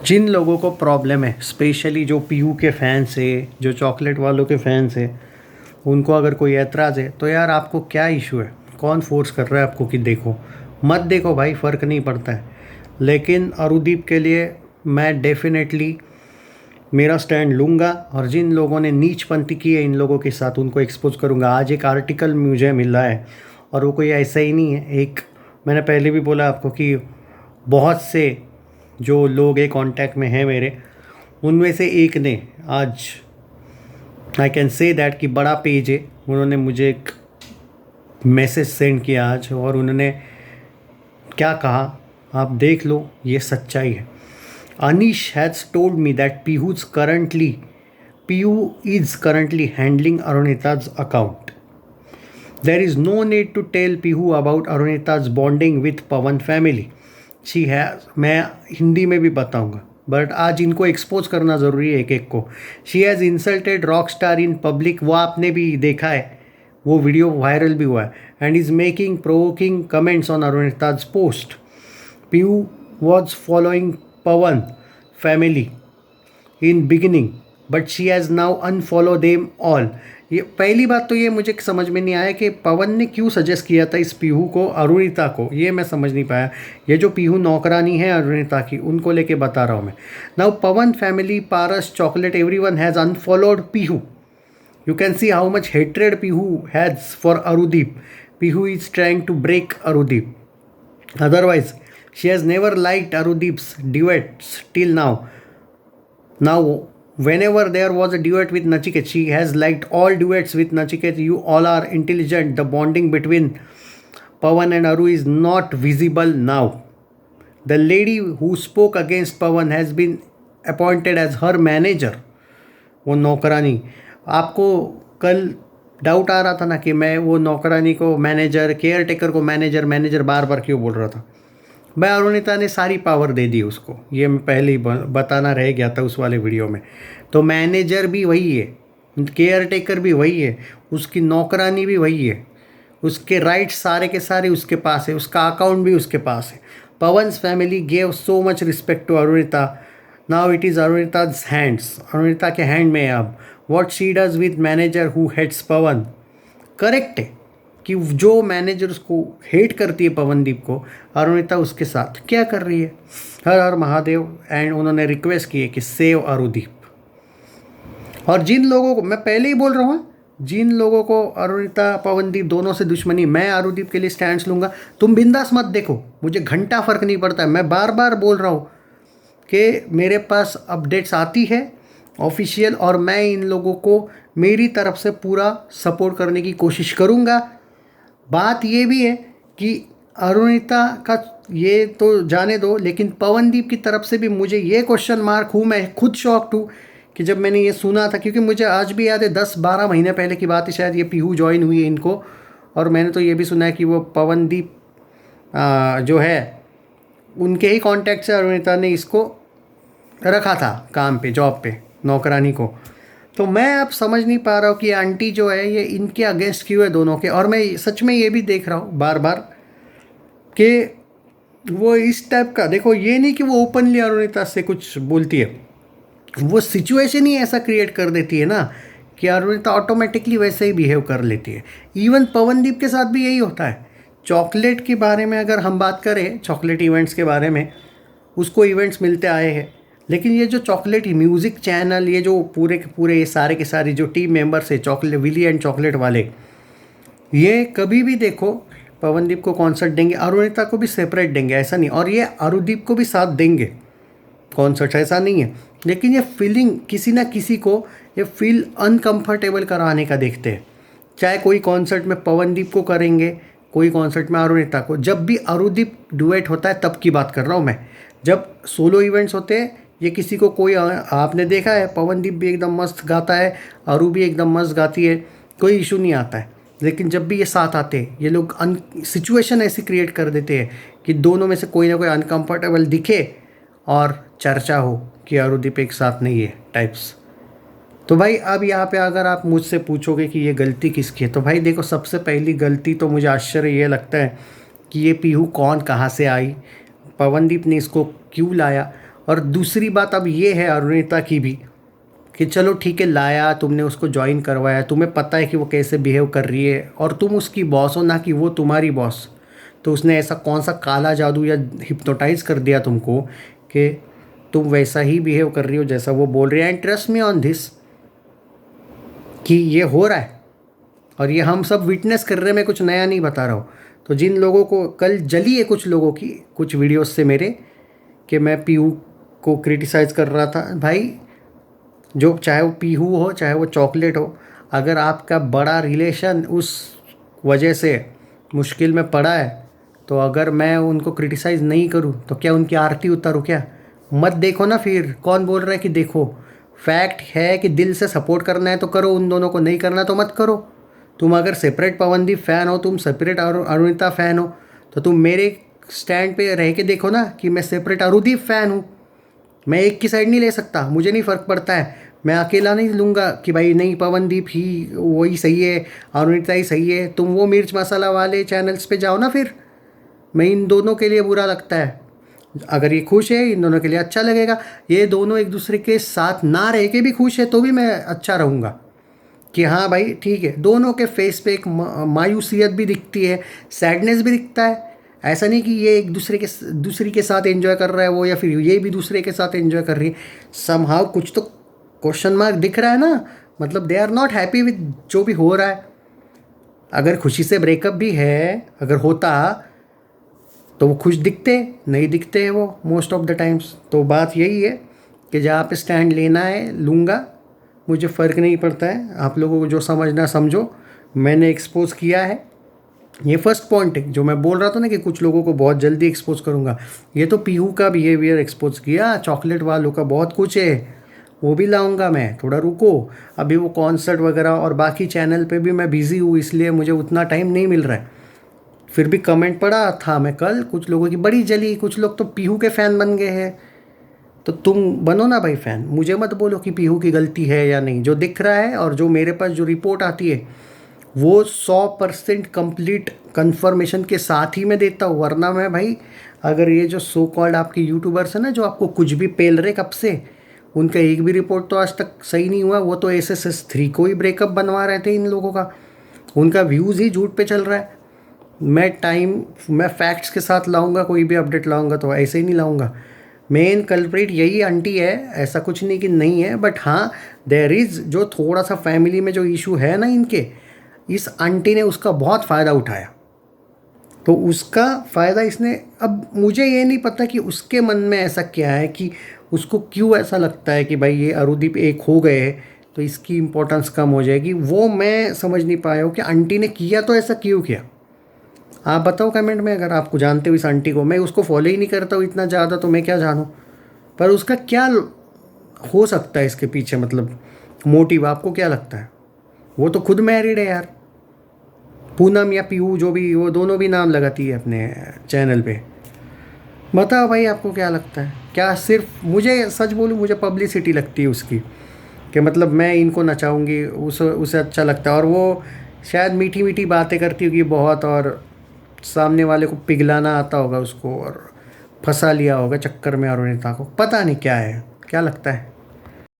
जिन लोगों को प्रॉब्लम है, स्पेशली जो पीयू के फैंस है, जो चॉकलेट वालों के फैंस है, उनको अगर कोई एतराज़ है तो यार आपको क्या इशू है? कौन फोर्स कर रहा है आपको कि देखो? मत देखो भाई, फ़र्क नहीं पड़ता है। लेकिन अरुदीप के लिए मैं डेफिनेटली मेरा स्टैंड लूँगा और जिन लोगों ने नीचपंथी की है इन लोगों के साथ उनको एक्सपोज करूँगा। आज एक आर्टिकल मुझे मिला है और वो कोई ऐसा ही नहीं है। एक मैंने पहले भी बोला आपको कि बहुत से जो लोग एक कांटेक्ट में हैं मेरे, उनमें से एक ने आज आई कैन से दैट कि बड़ा पेज है, उन्होंने मुझे एक मैसेज सेंड किया आज और उन्होंने क्या कहा आप देख लो, ये सच्चाई है। Anish has told me that Pihu is currently handling Arunita's account. There is no need to tell Pihu about Arunita's bonding with Pawan family. She has, मैं हिंदी में भी बताऊंगा बट आज इनको एक्सपोज करना ज़रूरी है एक एक को। She has insulted rock star in public, वो आपने भी देखा है, वो वीडियो वायरल भी हुआ है। And is making provoking comments on Arunita's post. Pihu was following Pawan family in beginning but she has now unfollow them all. ये पहली बात तो ये मुझे समझ में नहीं आया कि पवन ने क्यों सजेस्ट किया था इस पीहू को अरुणिता को, ये मैं समझ नहीं पाया। ये जो पीहू नौकरानी है अरुणिता की, उनको लेके बता रहा हूँ मैं। Now Pawan family, Paras, chocolate, everyone has unfollowed Pihu. You can see how much hatred Pihu has for Arudeep. Pihu is trying to break Arudeep. Otherwise, she has never liked Arudeep's duets till now. Now, whenever there was a duet with Nachiket, she has liked all duets with Nachiket. You all are intelligent. The bonding between Pawan and Aru is not visible now. The lady who spoke against Pawan has been appointed as her manager. वो नौकरानी, आपको कल doubt आ रहा था ना कि मैं वो नौकरानी को मैनेजर, केयर टेकर को मैनेजर मैनेजर बार बार क्यों बोल रहा था। भाई अरुणिता ने सारी पावर दे दी उसको, ये मैं पहले ही बताना रह गया था उस वाले वीडियो में। तो मैनेजर भी वही है, केयर टेकर भी वही है, उसकी नौकरानी भी वही है, उसके राइट्स सारे के सारे उसके पास है, उसका अकाउंट भी उसके पास है। Pawan's family gave so much respect to Arunita. Now it is Arunita's hands, Arunita के हैंड में है अब. What she does with manager who hates Pawan, correct है कि जो मैनेजर उसको हेट करती है पवनदीप को, अरुणिता उसके साथ क्या कर रही है। हर हर महादेव. एंड उन्होंने रिक्वेस्ट की है कि सेव अरुदीप. और जिन लोगों को मैं पहले ही बोल रहा हूँ, जिन लोगों को अरुणिता पवनदीप दोनों से दुश्मनी, मैं अरुदीप के लिए स्टैंड लूँगा। तुम बिंदास मत देखो, मुझे घंटा फ़र्क नहीं पड़ता है। मैं बार बार बोल रहा हूँ कि मेरे पास अपडेट्स आती है ऑफिशियल और मैं इन लोगों को मेरी तरफ से पूरा सपोर्ट करने की कोशिश करूँगा। बात ये भी है कि अरुणिता का ये तो जाने दो, लेकिन पवनदीप की तरफ से भी मुझे ये क्वेश्चन मार्क हूँ। मैं खुद शॉक्ड हूँ कि जब मैंने ये सुना था, क्योंकि मुझे आज भी याद है 10-12 महीने पहले की बात है शायद, ये पीहू ज्वाइन हुई है इनको। और मैंने तो ये भी सुना है कि वो पवनदीप जो है उनके ही कॉन्टैक्ट से अरुणिता ने इसको रखा था काम पे, जॉब पे, नौकरानी को। तो मैं अब समझ नहीं पा रहा हूँ कि आंटी जो है ये इनके अगेंस्ट क्यों है दोनों के। और मैं सच में ये भी देख रहा हूँ बार बार कि वो इस टाइप का, देखो ये नहीं कि वो ओपनली अरुणिता से कुछ बोलती है, वो सिचुएशन ही ऐसा क्रिएट कर देती है ना कि अरुणिता ऑटोमेटिकली वैसे ही बिहेव कर लेती है। इवन पवनदीप के साथ भी यही होता है। चॉकलेट के बारे में अगर हम बात करें, चॉकलेट इवेंट्स के बारे में, उसको इवेंट्स मिलते आए हैं, लेकिन ये जो चॉकलेट म्यूज़िक चैनल, ये जो पूरे के पूरे ये सारे के सारे जो टीम मेंबर्स है चॉकलेट विली एंड चॉकलेट वाले, ये कभी भी देखो पवनदीप को कॉन्सर्ट देंगे, अरुणिता को भी सेपरेट देंगे, ऐसा नहीं। और ये अरुदीप को भी साथ देंगे कॉन्सर्ट, ऐसा नहीं है। लेकिन ये फीलिंग किसी ना किसी को ये फील अनकम्फर्टेबल कराने का देखते हैं। चाहे कोई कॉन्सर्ट में पवनदीप को करेंगे, कोई कॉन्सर्ट में अरुणिता को। जब भी अरुदीप डुएट होता है तब की बात कर रहा हूँ मैं। जब सोलो इवेंट्स होते हैं, ये किसी को कोई, आपने देखा है पवनदीप भी एकदम मस्त गाता है, अरु भी एकदम मस्त गाती है, कोई इशू नहीं आता है। लेकिन जब भी ये साथ आते हैं, ये लोग सिचुएशन ऐसी क्रिएट कर देते हैं कि दोनों में से कोई ना कोई अनकम्फर्टेबल दिखे और चर्चा हो कि अरुदीप एक साथ नहीं है टाइप्स। तो भाई अब यहाँ पे अगर आप मुझसे पूछोगे कि ये गलती किसकी है, तो भाई देखो सबसे पहली गलती तो मुझे आश्चर्य ये लगता है कि ये पीहू कौन कहाँ से आई, पवनदीप ने इसको क्यों लाया। और दूसरी बात अब ये है अरुणिता की भी कि चलो ठीक है, लाया तुमने उसको ज्वाइन करवाया, तुम्हें पता है कि वो कैसे बिहेव कर रही है और तुम उसकी बॉस हो ना कि वो तुम्हारी बॉस। तो उसने ऐसा कौन सा काला जादू या हिप्नोटाइज कर दिया तुमको कि तुम वैसा ही बिहेव कर रही हो जैसा वो बोल रही है। And trust me on this कि ये हो रहा है और ये हम सब विटनेस कर रहे हैं, मैं कुछ नया नहीं बता रहा हूँ। तो जिन लोगों को कल जली है कुछ लोगों की कुछ वीडियोस से मेरे कि मैं पीहू को क्रिटिसाइज़ कर रहा था, भाई जो चाहे वो पीहू हो चाहे वो चॉकलेट हो, अगर आपका बड़ा रिलेशन उस वजह से मुश्किल में पड़ा है तो अगर मैं उनको क्रिटिसाइज़ नहीं करूँ तो क्या उनकी आरती उतारूँ क्या? मत देखो ना, फिर कौन बोल रहा है कि देखो? फैक्ट है कि दिल से सपोर्ट करना है तो करो, उन दोनों को नहीं करना तो मत करो। तुम अगर सेपरेट पवनदीप फ़ैन हो, तुम सेपरेट अरुणिता फ़ैन हो, तो तुम मेरे स्टैंड पे रह के देखो ना कि मैं सेपरेट अरुदीप फ़ैन हूँ। मैं एक की साइड नहीं ले सकता, मुझे नहीं फ़र्क पड़ता है। मैं अकेला नहीं लूँगा कि भाई नहीं पवनदीप ही वही सही है, अरुणिता ही सही है। तुम वो मिर्च मसाला वाले चैनल्स पे जाओ ना, फिर मैं इन दोनों के लिए बुरा लगता है। अगर ये खुश है इन दोनों के लिए अच्छा लगेगा। ये दोनों एक दूसरे के साथ ना रह के भी खुश है तो भी मैं अच्छा रहूँगा कि हाँ भाई ठीक है। दोनों के फेस पे एक मायूसियत भी दिखती है, सैडनेस भी दिखता है। ऐसा नहीं कि ये एक दूसरी के साथ एंजॉय कर रहा है वो, या फिर ये भी दूसरे के साथ एंजॉय कर रही है। समहाउ कुछ तो क्वेश्चन मार्क दिख रहा है ना, मतलब they are not happy with जो भी हो रहा है। अगर खुशी से ब्रेकअप भी है, अगर होता तो वो खुश दिखते, नहीं दिखते हैं वो मोस्ट ऑफ द टाइम्स। तो बात यही है कि जहाँ पे स्टैंड लेना है लूँगा, मुझे फ़र्क नहीं पड़ता है। आप लोगों को जो समझना समझो, मैंने एक्सपोज किया है। ये फर्स्ट पॉइंट है जो मैं बोल रहा था ना कि कुछ लोगों को बहुत जल्दी एक्सपोज करूँगा। ये तो पीहू का बिहेवियर एक्सपोज किया, चॉकलेट वालों का बहुत कुछ है, वो भी लाऊंगा मैं। थोड़ा रुको, अभी वो कॉन्सर्ट वगैरह और बाकी चैनल पे भी मैं बिज़ी हूँ, इसलिए मुझे उतना टाइम नहीं मिल रहा है। फिर भी कमेंट पढ़ा था मैं कल, कुछ लोगों की बड़ी जली, कुछ लोग तो पीहू के फ़ैन बन गए हैं। तो तुम बनो ना भाई फ़ैन, मुझे मत बोलो कि पीहू की गलती है या नहीं। जो दिख रहा है और जो मेरे पास जो रिपोर्ट आती है वो 100% कंप्लीट कंफर्मेशन के साथ ही मैं देता हूँ। वरना मैं भाई, अगर ये जो सो कॉल्ड आपके यूट्यूबर्स हैं ना जो आपको कुछ भी पेल रहे कब से, उनका एक भी रिपोर्ट तो आज तक सही नहीं हुआ। वो तो SSS3 को ही ब्रेकअप बनवा रहे थे इन लोगों का, उनका व्यूज़ ही झूठ पे चल रहा है। मैं फैक्ट्स के साथ लाऊंगा, कोई भी अपडेट लाऊंगा तो ऐसे ही नहीं लाऊंगा। मेन कल्प्रिट यही आंटी है, ऐसा कुछ नहीं कि नहीं है, बट हाँ देयर इज़ जो थोड़ा सा फैमिली में जो इशू है ना इनके, इस आंटी ने उसका बहुत फ़ायदा उठाया। तो उसका फ़ायदा इसने, अब मुझे ये नहीं पता कि उसके मन में ऐसा क्या है कि उसको क्यों ऐसा लगता है कि भाई ये अरुदीप एक हो गए तो इसकी इम्पोर्टेंस कम हो जाएगी। वो मैं समझ नहीं पाया हूँ कि आंटी ने किया तो ऐसा क्यों किया। आप बताओ कमेंट में अगर आपको जानते हो इस आंटी को। मैं उसको फॉलो ही नहीं करता हूँ इतना ज़्यादा, तो मैं क्या जानूँ। पर उसका क्या हो सकता है इसके पीछे, मतलब मोटिव आपको क्या लगता है? वो तो खुद मैरिड है यार, पूनम या पीहू जो भी, वो दोनों भी नाम लगाती है अपने चैनल पे। बताओ भाई आपको क्या लगता है? क्या सिर्फ मुझे, सच बोलूँ, मुझे पब्लिसिटी लगती है उसकी कि मतलब मैं इनको नचाऊंगी, उसे अच्छा लगता है। और वो शायद मीठी मीठी बातें करती होगी बहुत, और सामने वाले को पिघलाना आता होगा उसको और फंसा लिया होगा चक्कर में अरुणिता को। पता नहीं क्या है, क्या लगता है?